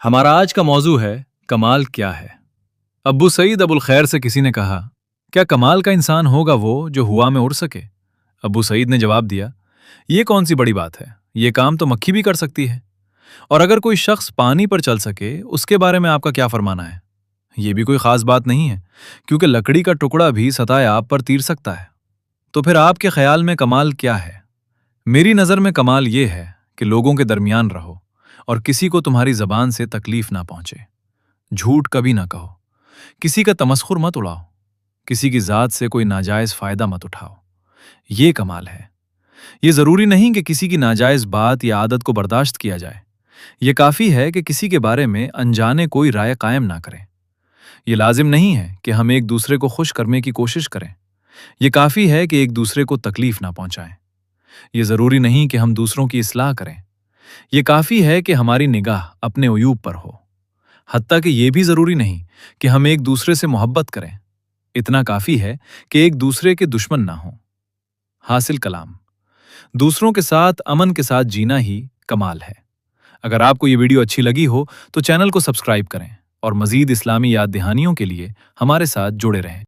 हमारा आज का मौजू है कमाल क्या है। अब्बू सईद अबुल खैर से किसी ने कहा, क्या कमाल का इंसान होगा वो जो हुआ में उड़ सके। अब्बू सईद ने जवाब दिया, ये कौन सी बड़ी बात है, ये काम तो मक्खी भी कर सकती है। और अगर कोई शख्स पानी पर चल सके उसके बारे में आपका क्या फरमाना है। ये भी कोई खास बात नहीं है, क्योंकि लकड़ी का टुकड़ा भी सतह आब पर तीर सकता है। तो फिर आपके ख्याल में कमाल क्या है। मेरी नज़र में कमाल ये है कि लोगों के दरमियान रहो और किसी को तुम्हारी जबान से तकलीफ ना पहुंचे। झूठ कभी ना कहो, किसी का तमस्खुर मत उड़ाओ, किसी की जात से कोई नाजायज फायदा मत उठाओ। ये कमाल है। ये जरूरी नहीं कि किसी की नाजायज बात या आदत को बर्दाश्त किया जाए। ये काफी है कि किसी के बारे में अनजाने कोई राय कायम ना करें। ये लाजिम नहीं है कि हम एक दूसरे को खुश करने की कोशिश करें। ये काफी है कि एक दूसरे को तकलीफ ना पहुंचाएं। ये जरूरी नहीं कि हम दूसरों की इस्लाह करें। ये काफी है कि हमारी निगाह अपने उयूब पर हो। हत्ता कि ये भी जरूरी नहीं कि हम एक दूसरे से मोहब्बत करें। इतना काफी है कि एक दूसरे के दुश्मन ना हो। हासिल कलाम, दूसरों के साथ अमन के साथ जीना ही कमाल है। अगर आपको ये वीडियो अच्छी लगी हो तो चैनल को सब्सक्राइब करें और मजीद इस्लामी याद दहानियों के लिए हमारे साथ जुड़े रहें।